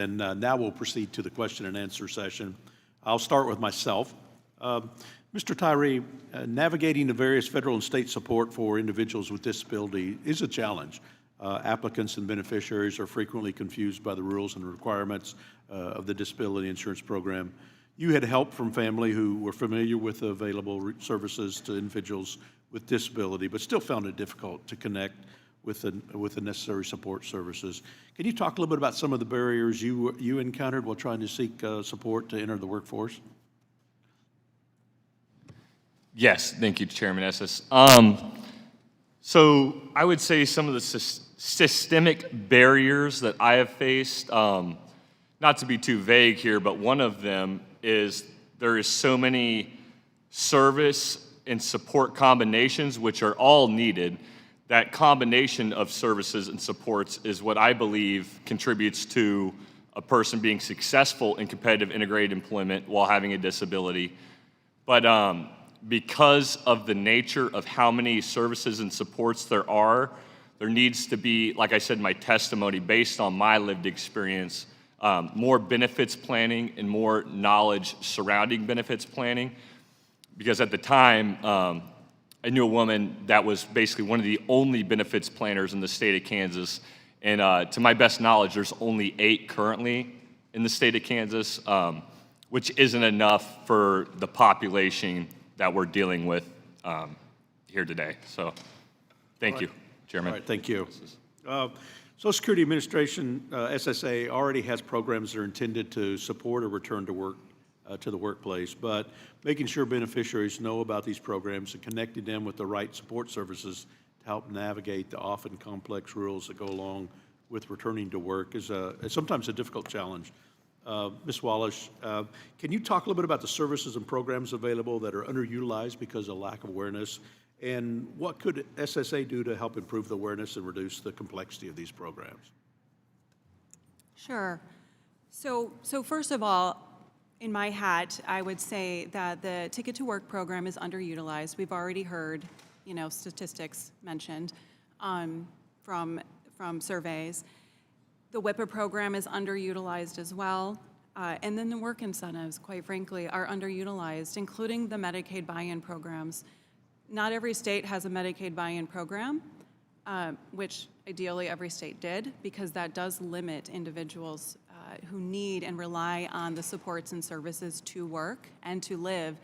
And now we'll proceed to the question and answer session. I'll start with myself. Mr. Tyree, navigating the various federal and state support for individuals with disability is a challenge. Applicants and beneficiaries are frequently confused by the rules and requirements of the disability insurance program. You had help from family who were familiar with the available services to individuals with disability, but still found it difficult to connect with the necessary support services. Can you talk a little bit about some of the barriers you encountered while trying to seek support to enter the workforce? Yes, thank you, Chairman Estes. So I would say some of the systemic barriers that I have faced, not to be too vague here, but one of them is there is so many service and support combinations, which are all needed. That combination of services and supports is what I believe contributes to a person being successful in competitive integrated employment while having a disability. But because of the nature of how many services and supports there needs to be, like I said in my testimony, based on my lived experience, more benefits planning and more knowledge surrounding benefits planning. Because at the time, I knew a woman that was basically one of the only benefits planners in the state of Kansas. And to my best knowledge, there's only 8 currently in the state of Kansas, which isn't enough for the population that we're dealing with here today. So thank you, Chairman. All right, thank you. Social Security Administration, SSA, already has programs that are intended to support a return to work to the workplace, but making sure beneficiaries know about these programs and connecting them with the right support services to help navigate the often complex rules that go along with returning to work is sometimes a difficult challenge. Ms. Wallace, can you talk a little bit about the services and programs available that are underutilized because of lack of awareness, and what could SSA do to help improve the awareness and reduce the complexity of these programs? Sure. So first of all, in my hat, I would say that the Ticket to Work program is underutilized. We've already heard, statistics mentioned from surveys. The WIPA program is underutilized as well. And then the work incentives, quite frankly, are underutilized, including the Medicaid buy-in programs. Not every state has a Medicaid buy-in program, which ideally every state did, because that does limit individuals who need and rely on the supports and services to work and to live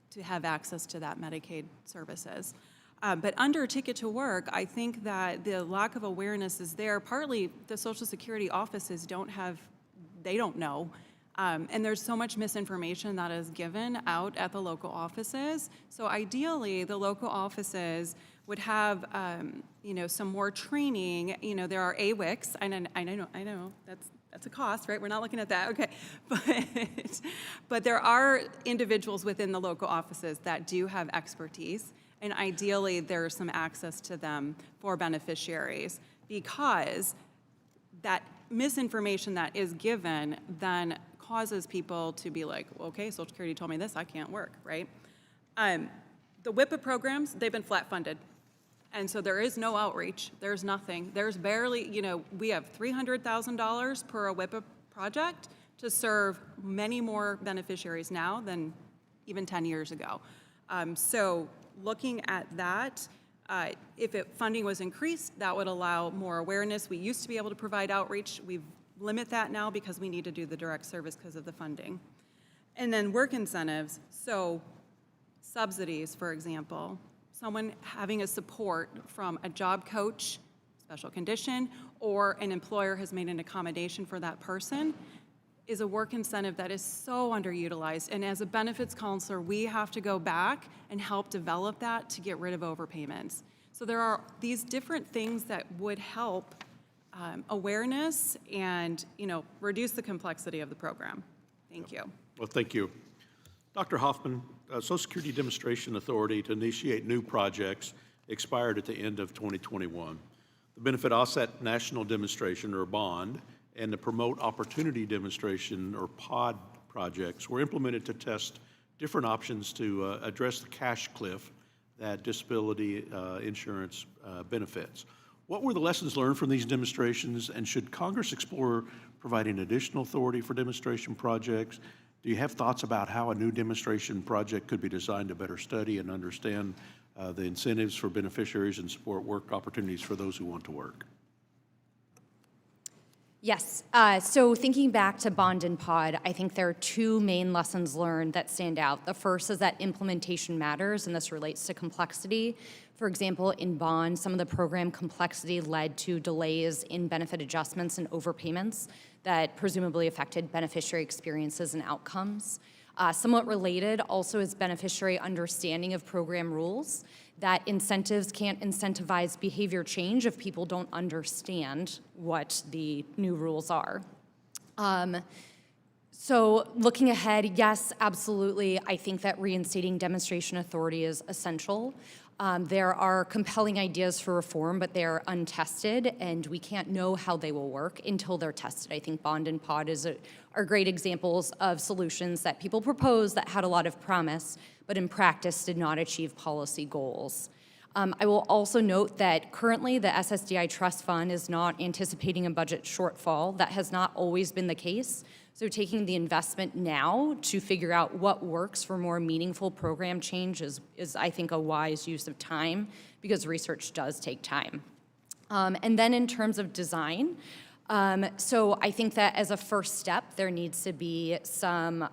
to have access to that Medicaid services. But under Ticket to Work, I think that the lack of awareness is there. Partly the Social Security offices don't know. And there's so much misinformation that is given out at the local offices. So ideally, the local offices would have, some more training. There are AWICs, and I know that's a cost, right? We're not looking at that, okay. But there are individuals within the local offices that do have expertise, and ideally there's some access to them for beneficiaries, because that misinformation that is given then causes people to be like, well, okay, Social Security told me this, I can't work, right? The WIPA programs, they've been flat funded. And so there is no outreach, there's nothing. There's barely, we have $300,000 per a WIPA project to serve many more beneficiaries now than even 10 years ago. So looking at that, if funding was increased, that would allow more awareness. We used to be able to provide outreach. We limit that now because we need to do the direct service because of the funding. And then work incentives, so subsidies, for example. Someone having a support from a job coach, special condition, or an employer has made an accommodation for that person is a work incentive that is so underutilized. And as a benefits counselor, we have to go back and help develop that to get rid of overpayments. So there are these different things that would help awareness and reduce the complexity of the program. Thank you. Well, thank you. Dr. Hoffman, Social Security Administration authority to initiate new projects expired at the end of 2021. The Benefit Offset National Demonstration, or BOND, and the Promote Opportunity Demonstration, or POD, projects were implemented to test different options to address the cash cliff that disability insurance benefits. What were the lessons learned from these demonstrations, and should Congress explore providing additional authority for demonstration projects? Do you have thoughts about how a new demonstration project could be designed to better study and understand the incentives for beneficiaries and support work opportunities for those who want to work? Yes. So thinking back to Bond and Pod, I think there are two main lessons learned that stand out. The first is that implementation matters, and this relates to complexity. For example, in Bond, some of the program complexity led to delays in benefit adjustments and overpayments that presumably affected beneficiary experiences and outcomes. Somewhat related also is beneficiary understanding of program rules, that incentives can't incentivize behavior change if people don't understand what the new rules are. So looking ahead, yes, absolutely. I think that reinstating demonstration authority is essential. There are compelling ideas for reform, but they're untested, and we can't know how they will work until they're tested. I think Bond and Pod are great examples of solutions that people proposed that had a lot of promise, but in practice did not achieve policy goals. I will also note that currently the SSDI Trust Fund is not anticipating a budget shortfall. That has not always been the case. So taking the investment now to figure out what works for more meaningful program change is I think, a wise use of time, because research does take time. And then in terms of design, so I think that as a first step, there needs to be some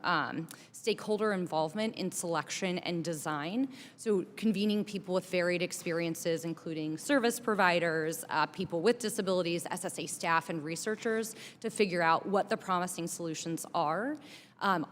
stakeholder involvement in selection and design. So convening people with varied experiences, including service providers, people with disabilities, SSA staff, and researchers, to figure out what the promising solutions are.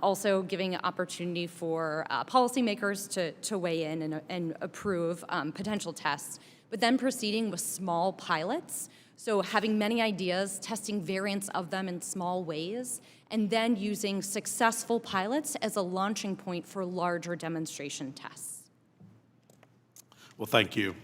Also giving an opportunity for policymakers to weigh in and approve potential tests, but then proceeding with small pilots. So having many ideas, testing variants of them in small ways, and then using successful pilots as a launching point for larger demonstration tests. Well, thank you.